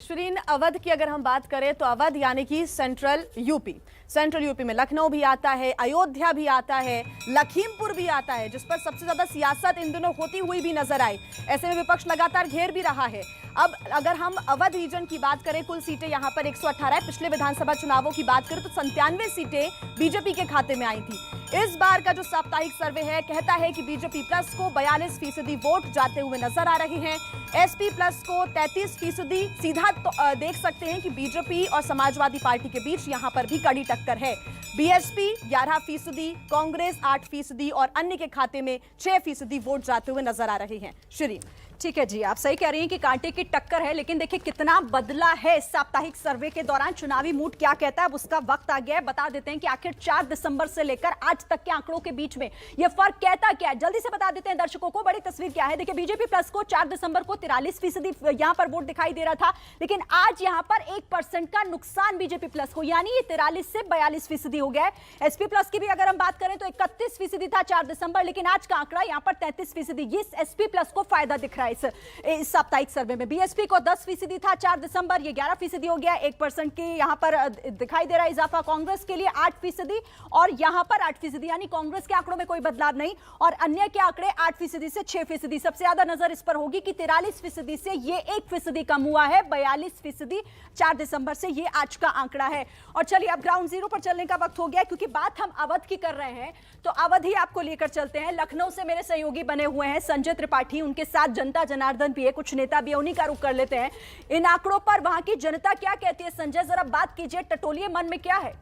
शिरीन, अवध की अगर हम बात करें तो अवध यानी कि सेंट्रल यूपी में लखनऊ भी आता है, अयोध्या भी आता है, लखीमपुर भी आता है, जिस पर सबसे ज्यादा सियासत इन दिनों होती हुई भी नजर आई। ऐसे में विपक्ष लगातार घेर भी रहा है। अब अगर हम अवध रीजन की बात करें, कुल सीटें यहां पर 118 है। पिछले विधानसभा चुनावों की बात करें तो 97 सीटें बीजेपी के खाते में आई थी। इस बार का जो साप्ताहिक सर्वे है कहता है कि बीजेपी प्लस को 42% वोट जाते हुए नजर आ रहे हैं। एसपी प्लस को 33%। सीधा तो देख सकते हैं कि बीजेपी और समाजवादी पार्टी के बीच यहां पर भी कड़ी टक्कर है। बीएसपी 11%, कांग्रेस 8% और अन्य के खाते में 6% वोट जाते हुए नजर आ रहे हैं। श्री ठीक है जी, आप सही कह रही हैं कि कांटे की टक्कर है, लेकिन देखिए कितना बदला है इस साप्ताहिक सर्वे के दौरान। चुनावी मूड क्या कहता है, उसका वक्त आ गया है। बता देते हैं कि आखिर 4 दिसंबर से लेकर आज तक के आंकड़ों के बीच में यह फर्क कहता क्या है। जल्दी से बता देते हैं दर्शकों को बड़ी तस्वीर क्या है। देखिए, बीजेपी प्लस को 4 दिसंबर को 43% यहां पर वोट दिखाई दे रहा था, लेकिन आज यहां पर 1% का नुकसान बीजेपी प्लस को, यानी ये 43 से 42% हो गया है। एसपी प्लस की भी अगर हम बात करें तो 31% था 4 दिसंबर, लेकिन आज का आंकड़ा यहां पर 33%। ये एसपी प्लस को फायदा दिख रहा है इस साप्ताहिक सर्वे में। बीएसपी को 10% था 4 दिसंबर, ये 11% हो गया। 1% की यहां पर दिखाई दे रहा है इजाफा। कांग्रेस के लिए 8% और यहां पर 8%, यानी कांग्रेस के आंकड़ों में कोई बदलाव नहीं और अन्य के आंकड़े 8% से 6%। सबसे ज्यादा नजर इस पर होगी कि 43% से ये 1% कम हुआ है। 42% 4 दिसंबर से ये आज का आंकड़ा है। और चलिए अब ग्राउंड जीरो पर चलने का वक्त हो गया, क्योंकि बात हम अवध की कर रहे हैं तो अवध ही आपको लेकर चलते हैं। लखनऊ से मेरे सहयोगी बने हुए हैं संजय त्रिपाठी, उनके साथ जनता जनार्दन भी है, कुछ नेता भी है, उन्हीं का रुख कर लेते हैं। इन आंकड़ों पर वहां की जनता क्या कहती है, संजय जरा बात कीजिए, टटोलिए मन में क्या है।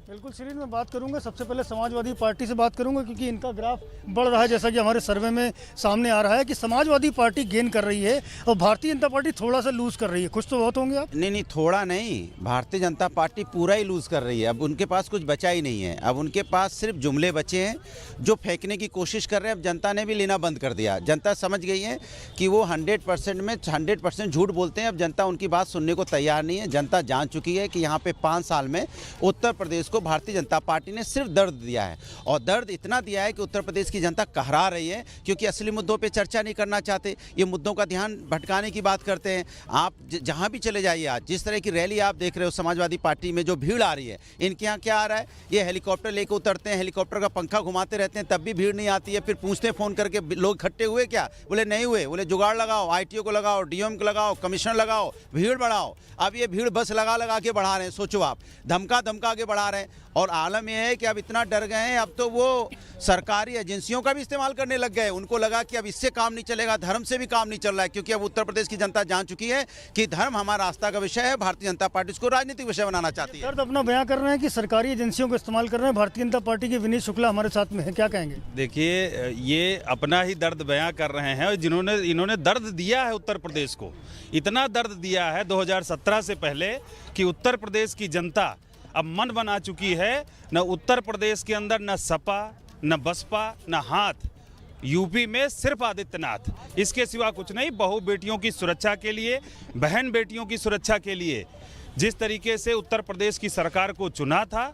बिल्कुल श्रीन, मैं बात करूंगा सबसे पहले समाजवादी पार्टी से बात करूंगा, क्योंकि इनका ग्राफ बढ़ रहा है। जैसा कि हमारे सर्वे में सामने आ रहा है कि समाजवादी पार्टी गेन कर रही है और भारतीय जनता पार्टी थोड़ा सा लूज कर रही है। कुछ तो बहुत होंगे आप। नहीं, थोड़ा नहीं, भारतीय जनता पार्टी पूरा ही लूज कर रही है। अब उनके पास कुछ बचा ही नहीं है। अब उनके पास सिर्फ जुमले बचे हैं जो फेंकने की कोशिश कर रहे हैं। अब जनता ने भी लेना बंद कर दिया। जनता समझ गई है कि वो 100% में 100% झूठ बोलते हैं। अब जनता उनकी बात सुनने को तैयार नहीं है। जनता जान चुकी है कि यहाँ पे 5 साल में उत्तर प्रदेश को भारतीय जनता पार्टी ने सिर्फ दर्द दिया है, और दर्द इतना दिया है कि उत्तर प्रदेश की जनता कहरा रही है, क्योंकि असली मुद्दों पे चर्चा नहीं करना चाहते। ये मुद्दों का ध्यान भटकाने की बात करते हैं। आप जहां भी चले जाइए, आज जिस तरह की रैली आप देख रहे हो समाजवादी पार्टी में, जो भीड़ आ रही है, इनके यहाँ क्या आ रहा है, ये हेलीकॉप्टर लेकर उतरते हैं, हेलीकॉप्टर का पंखा घुमाते रहते हैं, तब भी भीड़ नहीं आती है। फिर पूछते हैं फोन करके, लोग इकट्ठे हुए क्या? बोले नहीं हुए। बोले जुगाड़ लगाओ, ITO को लगाओ, DM को लगाओ, कमिश्नर लगाओ, भीड़ बढ़ाओ। अब ये भीड़ बस लगा के बढ़ा रहे हैं। सोचो आप, धमका के बढ़ा रहे हैं। और आलम यह है कि अब इतना डर गए हैं, अब तो वो सरकारी एजेंसियों का भी इस्तेमाल करने लग गए। उनको लगा कि अब इससे काम नहीं चलेगा, धर्म से भी काम नहीं चल रहा है, क्योंकि अब उत्तर प्रदेश की जनता जान चुकी है कि धर्म हमारा आस्था का विषय है। भारतीय जनता पार्टी इसको राजनीतिक विषय बनाना चाहती है। दर्द अपना बयां कर रहे हैं कि सरकारी एजेंसियों का इस्तेमाल कर रहे हैं। भारतीय जनता पार्टी के विनीत शुक्ला हमारे साथ में है, क्या कहेंगे? देखिए, ये अपना ही दर्द बयां कर रहे हैं, और इन्होंने दर्द दिया है उत्तर प्रदेश को। इतना दर्द दिया है 2017 से पहले कि उत्तर प्रदेश की जनता अब मन बना चुकी है। न उत्तर प्रदेश के अंदर न सपा, न बसपा, न हाथ। यूपी में सिर्फ आदित्यनाथ, इसके सिवा कुछ नहीं। बहू बेटियों की सुरक्षा के लिए, बहन बेटियों की सुरक्षा के लिए जिस तरीके से उत्तर प्रदेश की सरकार को चुना था,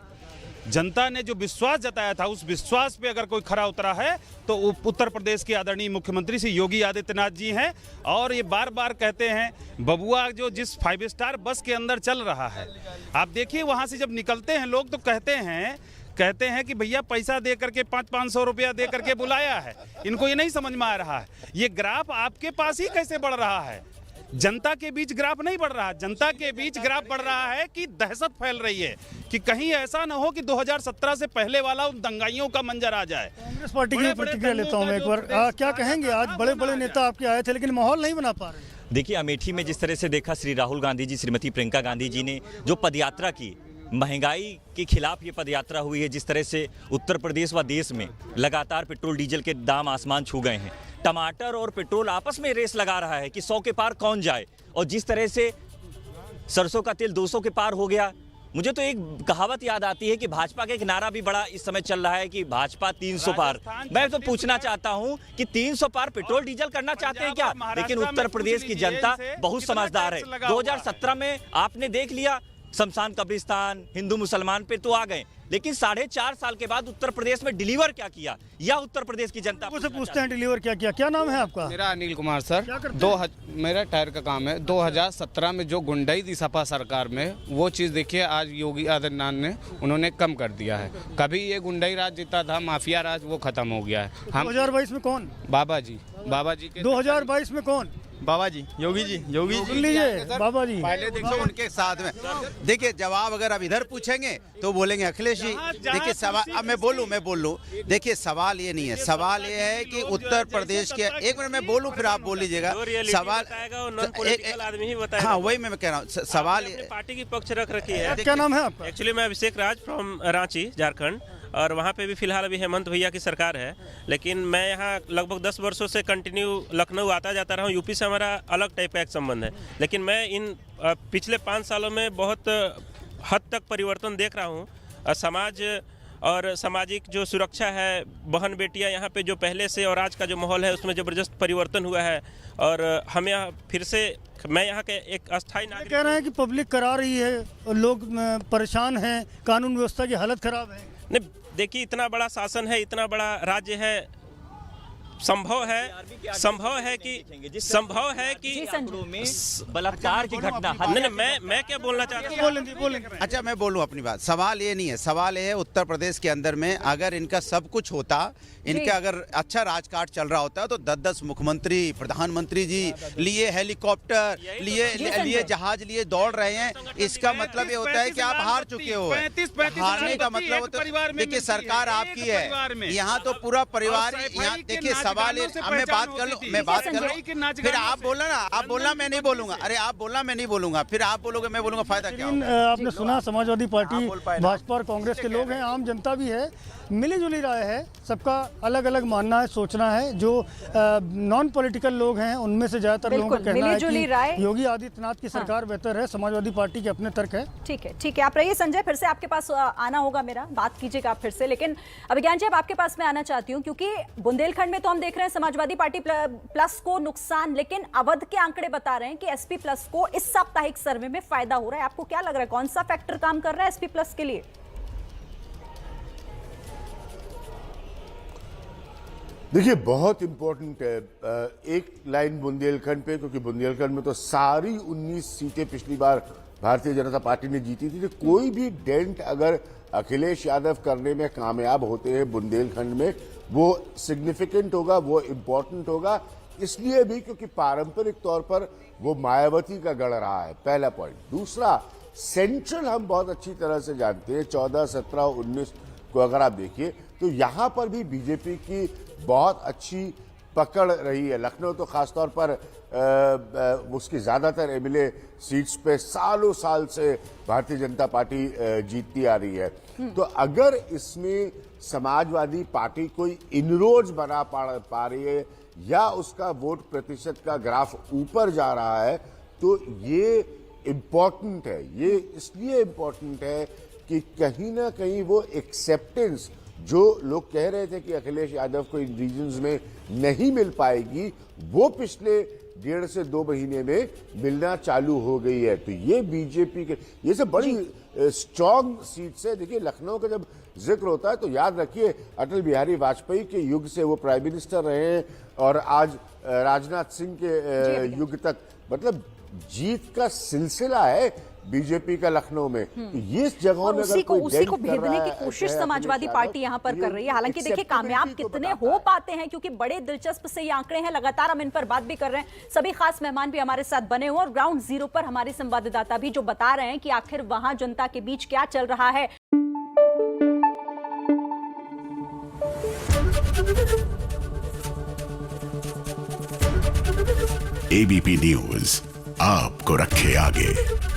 जनता ने जो विश्वास जताया था, उस विश्वास पे अगर कोई खरा उतरा है तो उत्तर प्रदेश के आदरणीय मुख्यमंत्री श्री योगी आदित्यनाथ जी हैं। और ये बार बार कहते हैं, बबुआ जो जिस 5 स्टार बस के अंदर चल रहा है, आप देखिए वहाँ से जब निकलते हैं लोग तो कहते हैं कि भैया पैसा दे करके 500 रुपया दे करके बुलाया है। इनको ये नहीं समझ में आ रहा है, ये ग्राफ आपके पास ही कैसे बढ़ रहा है। जनता के बीच ग्राफ नहीं बढ़ रहा, जनता के बीच ग्राफ बढ़ रहा है कि दहशत फैल रही है कि कहीं ऐसा न हो कि 2017 से पहले वाला उन दंगाइयों का मंजर आ जाए। कांग्रेस पार्टी की प्रतिक्रिया लेता हूँ मैं एक बार। क्या कहेंगे? आज बड़े बड़े नेता आपके आए थे, लेकिन माहौल नहीं बना पा रहे। देखिए, अमेठी में जिस तरह से देखा, श्री राहुल गांधी जी, श्रीमती प्रियंका गांधी जी ने जो पदयात्रा की, महंगाई के खिलाफ ये पदयात्रा हुई है। जिस तरह से उत्तर प्रदेश व देश में लगातार पेट्रोल डीजल के दाम आसमान छू गए हैं, टमाटर और पेट्रोल आपस में रेस लगा रहा है कि 100 के पार कौन जाए, और जिस तरह से सरसों का तेल 200 के पार हो गया। मुझे तो एक कहावत याद आती है कि भाजपा का एक नारा भी बड़ा इस समय चल रहा है कि भाजपा 300 पार। मैं तो पूछना चाहता हूं कि 300 पार पेट्रोल डीजल करना चाहते हैं क्या? लेकिन उत्तर प्रदेश की जनता बहुत समझदार है। 2017 में आपने देख लिया, शमशान कब्रिस्तान, हिंदू मुसलमान पे तो आ गए, लेकिन 4.5 साल के बाद उत्तर प्रदेश में डिलीवर क्या किया, या उत्तर प्रदेश की जनता से पूछते हैं डिलीवर क्या किया। क्या नाम है आपका? मेरा अनिल कुमार सर। क्या करते हैं? मेरा टायर का काम है। 2017 में जो गुंडाई थी सपा सरकार में, वो चीज़ देखिए आज योगी आदित्यनाथ ने उन्होंने कम कर दिया है। कभी ये गुंडाई राज जीता था, माफिया राज, वो खत्म हो गया है। हम 2022 में कौन? बाबा जी के 2022 में कौन? बाबा जी, योगी जी, सुन लीजिए बाबा जी। पहले देखो उनके साथ में, देखिए जवाब अगर अब इधर पूछेंगे तो बोलेंगे अखिलेश जी। देखिए सवाल, अब मैं बोल लूं, देखिए सवाल ये नहीं है, सवाल ये है कि उत्तर प्रदेश के, एक मिनट मैं बोलूं फिर आप बोल लीजिएगा। सवाल आदमी ही बताएगा। हाँ वही मैं कह रहा हूँ, सवाल पार्टी की पक्ष रख रखी है। क्या नाम है आपका? एक्चुअली मैं अभिषेक राज फ्रॉम रांची, झारखंड, और वहाँ पे भी फिलहाल अभी हेमंत भैया की सरकार है। लेकिन मैं यहाँ लगभग 10 वर्षों से कंटिन्यू लखनऊ आता जाता रहा हूँ। यूपी से हमारा अलग टाइप का एक संबंध है, लेकिन मैं इन पिछले 5 सालों में बहुत हद तक परिवर्तन देख रहा हूँ। समाज और सामाजिक जो सुरक्षा है, बहन बेटियाँ यहाँ पे जो पहले से और आज का जो माहौल है उसमें ज़बरदस्त परिवर्तन हुआ है। और हम यहाँ फिर से, मैं यहाँ के एक अस्थायी नागरिक कह रहे हैं कि पब्लिक करा रही है और लोग परेशान हैं, कानून व्यवस्था की हालत खराब है। नहीं, देखिए इतना बड़ा शासन है, इतना बड़ा राज्य है, संभव है कि बलात्कार की घटना। नहीं, मैं क्या बोलना चाहता हूँ। अच्छा मैं बोलूं अपनी बात। सवाल ये नहीं है, सवाल ये है उत्तर प्रदेश के अंदर में अगर इनका सब कुछ होता, इनका अगर अच्छा राजकाज चल रहा होता तो 10-10 मुख्यमंत्री, प्रधानमंत्री जी लिए हेलीकॉप्टर लिए जहाज लिए दौड़ रहे हैं। इसका मतलब ये होता है कि आप हार चुके हो। हारने का मतलब होता है, देखिए सरकार आपकी है, यहाँ तो पूरा परिवार, यहाँ देखिए सवाल मैं बात कर लूं, फिर आप बोलना मैं नहीं बोलूंगा। अरे आप बोलना मैं नहीं बोलूंगा, फिर आप बोलोगे मैं बोलूंगा, फायदा क्या होगा? आपने सुना समाजवादी पार्टी, भाजपा और कांग्रेस के लोग हैं, आम जनता भी है, मिली जुली राय है, सबका अलग अलग मानना है, सोचना है। जो नॉन पॉलिटिकल लोग हैं उनमें से ज्यादातर लोगों का कहना है कि योगी आदित्यनाथ की सरकार बेहतर है। समाजवादी पार्टी के अपने तर्क है। ठीक है, आप रहिए संजय, फिर से आपके पास आना होगा, मेरा बात कीजिएगा आप फिर से। लेकिन अभिज्ञान जी, अब आपके पास मैं आना चाहती हूँ, क्योंकि बुंदेलखंड में तो हम देख रहे हैं समाजवादी पार्टी प्लस को नुकसान, लेकिन अवध के आंकड़े बता रहे हैं कि एसपी प्लस को इस साप्ताहिक सर्वे में फायदा हो रहा है। आपको क्या लग रहा है, कौन सा फैक्टर काम कर रहा है एसपी प्लस के लिए? देखिए बहुत इंपॉर्टेंट है एक लाइन बुंदेलखंड पे, क्योंकि बुंदेलखंड में तो सारी 19 सीटें पिछली बार भारतीय जनता पार्टी ने जीती थी। तो कोई भी डेंट अगर अखिलेश यादव करने में कामयाब होते हैं बुंदेलखंड में, वो सिग्निफिकेंट होगा, वो इम्पोर्टेंट होगा। इसलिए भी क्योंकि पारंपरिक तौर पर वो मायावती का गढ़ रहा है, पहला पॉइंट। दूसरा, सेंट्रल हम बहुत अच्छी तरह से जानते हैं, 14, 17, 19 को अगर आप देखिए तो यहां पर भी बीजेपी की बहुत अच्छी पकड़ रही है। लखनऊ तो खासतौर पर उसकी ज़्यादातर एमएलए सीट्स पे सालों साल से भारतीय जनता पार्टी जीतती आ रही है। तो अगर इसमें समाजवादी पार्टी कोई इनरोज बना पा रही है या उसका वोट प्रतिशत का ग्राफ ऊपर जा रहा है, तो ये इम्पोर्टेंट है। ये इसलिए इम्पोर्टेंट है कि कहीं ना कहीं वो एक्सेप्टेंस जो लोग कह रहे थे कि अखिलेश यादव को इन रीजन्स में नहीं मिल पाएगी, वो पिछले 1.5 से 2 महीने में मिलना चालू हो गई है। तो ये बीजेपी के ये सब बड़ी स्ट्रांग सीट्स है। देखिए लखनऊ का जब जिक्र होता है तो याद रखिए अटल बिहारी वाजपेयी के युग से वो प्राइम मिनिस्टर रहे हैं और आज राजनाथ सिंह के युग तक, मतलब जीत का सिलसिला है बीजेपी का लखनऊ में। ये जगहों में उसी को भेदने की कोशिश समाजवादी पार्टी यहां पर कर रही है। हालांकि देखिए कामयाब कितने हो पाते हैं, क्योंकि बड़े दिलचस्प से ये आंकड़े हैं, लगातार हम इन पर बात भी कर रहे हैं। सभी खास मेहमान भी हमारे साथ बने हुए और ग्राउंड जीरो पर हमारे संवाददाता भी जो बता रहे हैं कि आखिर वहां जनता के बीच क्या चल रहा है। एबीपी न्यूज आपको रखे आगे।